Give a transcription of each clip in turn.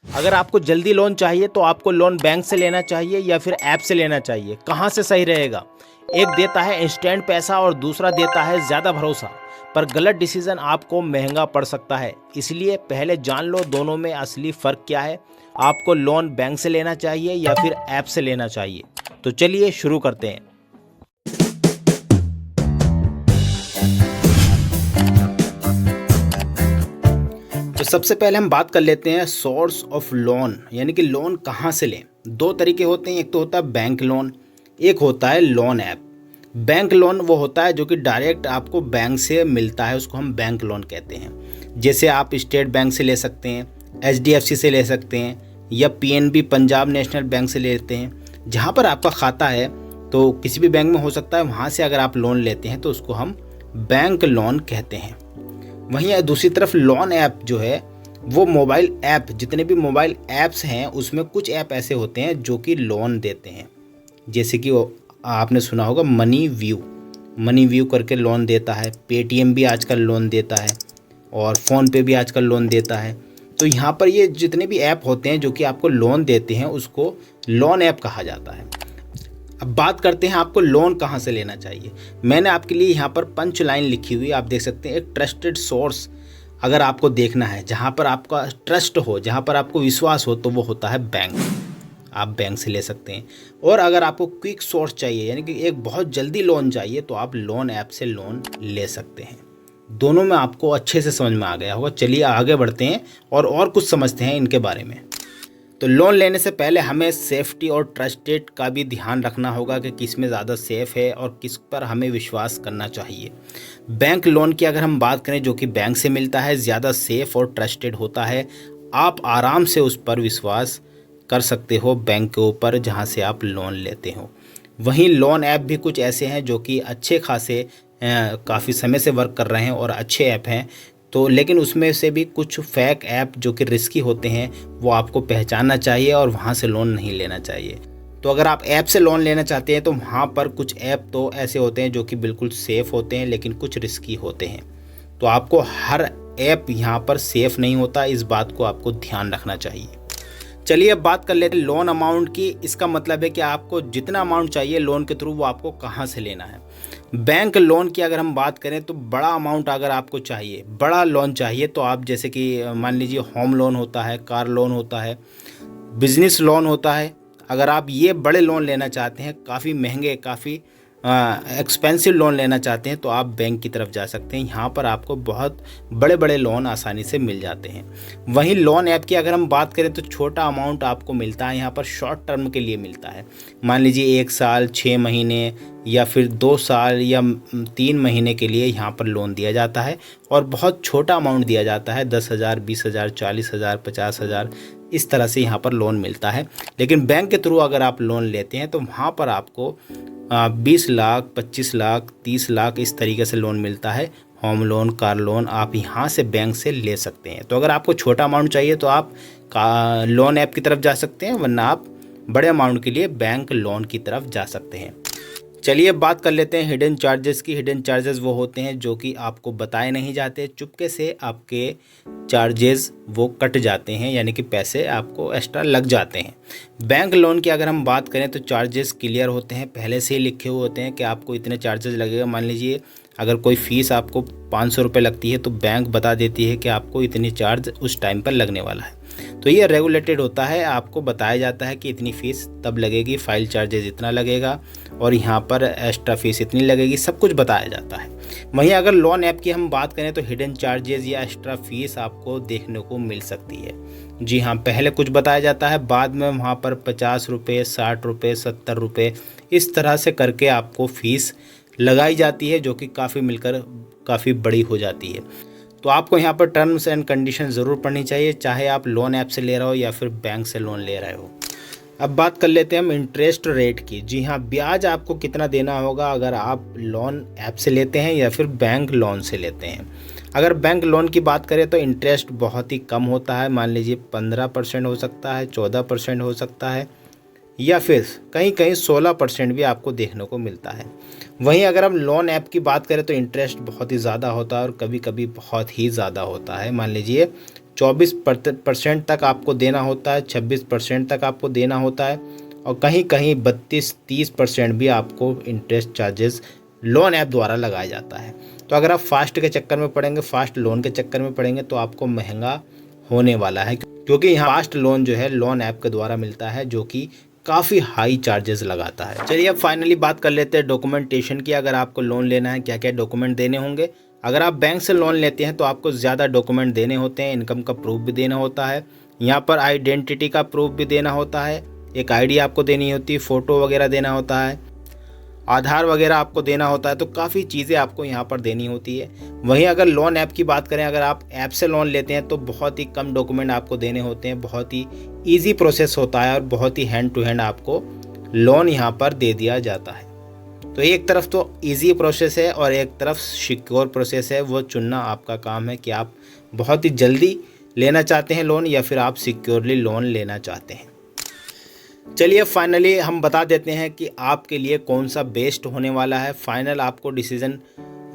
अगर आपको जल्दी लोन चाहिए तो आपको लोन बैंक से लेना चाहिए या फिर ऐप से लेना चाहिए, कहाँ से सही रहेगा? एक देता है इंस्टेंट पैसा और दूसरा देता है ज़्यादा भरोसा, पर गलत डिसीजन आपको महंगा पड़ सकता है। इसलिए पहले जान लो दोनों में असली फ़र्क क्या है। आपको लोन बैंक से लेना चाहिए या फिर ऐप से लेना चाहिए। तो चलिए शुरू करते हैं। तो सबसे पहले हम बात कर लेते हैं सोर्स ऑफ लोन, यानी कि लोन कहाँ से लें। दो तरीके होते हैं, एक तो होता है बैंक लोन, एक होता है लोन ऐप। बैंक लोन वो होता है जो कि डायरेक्ट आपको बैंक से मिलता है, उसको हम बैंक लोन कहते हैं। जैसे आप स्टेट बैंक से ले सकते हैं, HDFC से ले सकते हैं या PNB पंजाब नेशनल बैंक से लेते हैं। जहाँ पर आपका खाता है तो किसी भी बैंक में हो सकता है, वहाँ से अगर आप लोन लेते हैं तो उसको हम बैंक लोन कहते हैं। वहीं दूसरी तरफ लोन ऐप जो है वो मोबाइल ऐप, जितने भी मोबाइल ऐप्स हैं उसमें कुछ ऐप ऐसे होते हैं जो कि लोन देते हैं। जैसे कि आपने सुना होगा मनी व्यू करके लोन देता है, पेटीएम भी आजकल लोन देता है और फ़ोनपे भी आजकल लोन देता है। तो यहाँ पर ये जितने भी ऐप होते हैं जो कि आपको लोन देते हैं उसको लोन ऐप कहा जाता है। अब बात करते हैं आपको लोन कहाँ से लेना चाहिए। मैंने आपके लिए यहाँ पर पंच लाइन लिखी हुई आप देख सकते हैं। एक ट्रस्टेड सोर्स अगर आपको देखना है, जहाँ पर आपका ट्रस्ट हो, जहाँ पर आपको विश्वास हो, तो वो होता है बैंक। आप बैंक से ले सकते हैं। और अगर आपको क्विक सोर्स चाहिए, यानी कि एक बहुत जल्दी लोन चाहिए, तो आप लोन ऐप से लोन ले सकते हैं। दोनों में आपको अच्छे से समझ में आ गया होगा। चलिए आगे बढ़ते हैं और कुछ समझते हैं इनके बारे में। तो लोन लेने से पहले हमें सेफ्टी और ट्रस्टेड का भी ध्यान रखना होगा कि किस में ज़्यादा सेफ़ है और किस पर हमें विश्वास करना चाहिए। बैंक लोन की अगर हम बात करें, जो कि बैंक से मिलता है, ज़्यादा सेफ़ और ट्रस्टेड होता है। आप आराम से उस पर विश्वास कर सकते हो बैंक के ऊपर जहाँ से आप लोन लेते हो। वहीं लोन ऐप भी कुछ ऐसे हैं जो कि अच्छे खासे काफ़ी समय से वर्क कर रहे हैं और अच्छे ऐप हैं। तो लेकिन उसमें से भी कुछ फेक ऐप जो कि रिस्की होते हैं वो आपको पहचानना चाहिए और वहाँ से लोन नहीं लेना चाहिए। तो अगर आप ऐप से लोन लेना चाहते हैं तो वहाँ पर कुछ ऐप तो ऐसे होते हैं जो कि बिल्कुल सेफ़ होते हैं, लेकिन कुछ रिस्की होते हैं। तो आपको हर ऐप यहाँ पर सेफ़ नहीं होता, इस बात को आपको ध्यान रखना चाहिए। चलिए अब बात कर लेते हैं लोन अमाउंट की। इसका मतलब है कि आपको जितना अमाउंट चाहिए लोन के थ्रू वो आपको कहाँ से लेना है। बैंक लोन की अगर हम बात करें तो बड़ा अमाउंट अगर आपको चाहिए, बड़ा लोन चाहिए, तो आप जैसे कि मान लीजिए होम लोन होता है, कार लोन होता है, बिजनेस लोन होता है। अगर आप ये बड़े लोन लेना चाहते हैं, काफ़ी महंगे, काफ़ी एक्सपेंसिव लोन लेना चाहते हैं, तो आप बैंक की तरफ जा सकते हैं। यहाँ पर आपको बहुत बड़े बड़े लोन आसानी से मिल जाते हैं। वहीं लोन ऐप की अगर हम बात करें तो छोटा अमाउंट आपको मिलता है, यहाँ पर शॉर्ट टर्म के लिए मिलता है। मान लीजिए 1 साल, 6 महीने या फिर 2 साल या 3 महीने के लिए यहाँ पर लोन दिया जाता है और बहुत छोटा अमाउंट दिया जाता है। 10,000, 20,000, 40,000, 50,000, इस तरह से यहाँ पर लोन मिलता है। लेकिन बैंक के थ्रू अगर आप लोन लेते हैं तो वहाँ पर आपको 20 लाख, 25 लाख, 30 लाख, इस तरीके से लोन मिलता है। होम लोन, कार लोन आप यहाँ से बैंक से ले सकते हैं। तो अगर आपको छोटा अमाउंट चाहिए तो आप लोन ऐप की तरफ जा सकते हैं, वरना आप बड़े अमाउंट के लिए बैंक लोन की तरफ जा सकते हैं। चलिए अब बात कर लेते हैं हिडन चार्जेस की। हिडन चार्जेस वो होते हैं जो कि आपको बताए नहीं जाते, चुपके से आपके चार्जेस वो कट जाते हैं, यानी कि पैसे आपको एक्स्ट्रा लग जाते हैं। बैंक लोन की अगर हम बात करें तो चार्जेस क्लियर होते हैं, पहले से ही लिखे हुए होते हैं कि आपको इतने चार्जेस लगेगा। मान लीजिए अगर कोई फ़ीस आपको 500 रुपये लगती है तो बैंक बता देती है कि आपको इतनी चार्ज उस टाइम पर लगने वाला है। तो ये रेगुलेटेड होता है, आपको बताया जाता है कि इतनी फ़ीस तब लगेगी, फाइल चार्जेस इतना लगेगा और यहाँ पर एक्स्ट्रा फ़ीस इतनी लगेगी, सब कुछ बताया जाता है। वहीं अगर लोन ऐप की हम बात करें तो हिडन चार्जेस या एक्स्ट्रा फ़ीस आपको देखने को मिल सकती है। जी हाँ, पहले कुछ बताया जाता है, बाद में वहाँ पर 50 रुपये, 60 रुपये, 70 रुपये, इस तरह से करके आपको फ़ीस लगाई जाती है, जो कि काफ़ी मिलकर काफ़ी बड़ी हो जाती है। तो आपको यहाँ पर टर्म्स एंड कंडीशन ज़रूर पढ़नी चाहिए, चाहे आप लोन ऐप से ले रहे हो या फिर बैंक से लोन ले रहे हो। अब बात कर लेते हैं हम इंटरेस्ट रेट की। जी हाँ, ब्याज आपको कितना देना होगा अगर आप लोन ऐप से लेते हैं या फिर बैंक लोन से लेते हैं। अगर बैंक लोन की बात करें तो इंटरेस्ट बहुत ही कम होता है, मान लीजिए 15% हो सकता है, 14% हो सकता है, या फिर कहीं कहीं 16% भी आपको देखने को मिलता है। वहीं अगर हम लोन ऐप की बात करें तो इंटरेस्ट बहुत ही ज़्यादा होता है और कभी कभी बहुत ही ज़्यादा होता है, मान लीजिए 24% तक आपको देना होता है, 26% तक आपको देना होता है और कहीं कहीं 32-30% भी आपको इंटरेस्ट चार्जेस लोन ऐप द्वारा लगाया जाता है। तो अगर आप फास्ट के चक्कर में पड़ेंगे, फास्ट लोन के चक्कर में पड़ेंगे तो आपको महंगा होने वाला है, क्योंकि यहाँ फास्ट लोन जो है लोन ऐप के द्वारा मिलता है जो कि काफ़ी हाई चार्जेस लगाता है। चलिए अब फाइनली बात कर लेते हैं डॉक्यूमेंटेशन की। अगर आपको लोन लेना है क्या क्या डॉक्यूमेंट देने होंगे। अगर आप बैंक से लोन लेते हैं तो आपको ज़्यादा डॉक्यूमेंट देने होते हैं। इनकम का प्रूफ भी देना होता है, यहाँ पर आइडेंटिटी का प्रूफ भी देना होता है, एक आईडी आपको देनी होती है, फ़ोटो वगैरह देना होता है, आधार वगैरह आपको देना होता है। तो काफ़ी चीज़ें आपको यहाँ पर देनी होती है। वहीं अगर लोन ऐप की बात करें, अगर आप ऐप से लोन लेते हैं तो बहुत ही कम डॉक्यूमेंट आपको देने होते हैं, बहुत ही ईजी प्रोसेस होता है और बहुत ही हैंड टू हैंड आपको लोन यहाँ पर दे दिया जाता है। तो एक तरफ तो ईजी प्रोसेस है और एक तरफ सिक्योर प्रोसेस है, वो चुनना आपका काम है कि आप बहुत ही जल्दी लेना चाहते हैं लोन या फिर आप सिक्योरली लोन लेना चाहते हैं। चलिए फाइनली हम बता देते हैं कि आपके लिए कौन सा बेस्ट होने वाला है। फाइनल आपको डिसीजन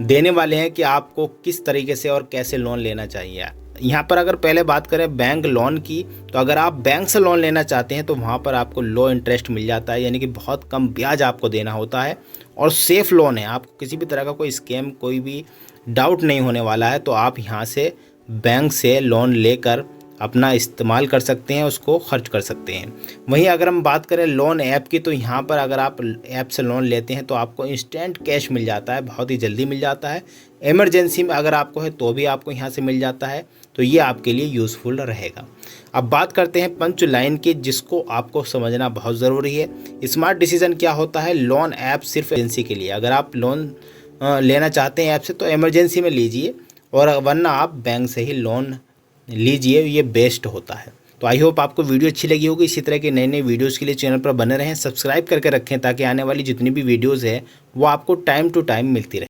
देने वाले हैं कि आपको किस तरीके से और कैसे लोन लेना चाहिए। यहाँ पर अगर पहले बात करें बैंक लोन की, तो अगर आप बैंक से लोन लेना चाहते हैं तो वहाँ पर आपको लो इंटरेस्ट मिल जाता है, यानी कि बहुत कम ब्याज आपको देना होता है और सेफ़ लोन है। आपको किसी भी तरह का कोई स्कैम, कोई भी डाउट नहीं होने वाला है। तो आप यहाँ से बैंक से लोन लेकर अपना इस्तेमाल कर सकते हैं, उसको खर्च कर सकते हैं। वहीं अगर हम बात करें लोन ऐप की, तो यहाँ पर अगर आप ऐप से लोन लेते हैं तो आपको इंस्टेंट कैश मिल जाता है, बहुत ही जल्दी मिल जाता है। इमरजेंसी में अगर आपको है तो भी आपको यहाँ से मिल जाता है, तो ये आपके लिए यूज़फुल रहेगा। अब बात करते हैं पंच लाइन की, जिसको आपको समझना बहुत ज़रूरी है। स्मार्ट डिसीजन क्या होता है। लोन ऐप सिर्फ इमरजेंसी के लिए, अगर आप लोन लेना चाहते हैं ऐप से तो इमरजेंसी में लीजिए, और वरना आप बैंक से ही लोन लीजिए, ये बेस्ट होता है। तो आई होप आपको वीडियो अच्छी लगी होगी। इसी तरह के नए नए वीडियोस के लिए चैनल पर बने रहें, सब्सक्राइब करके रखें ताकि आने वाली जितनी भी वीडियोस है वो आपको टाइम टू टाइम मिलती रहे।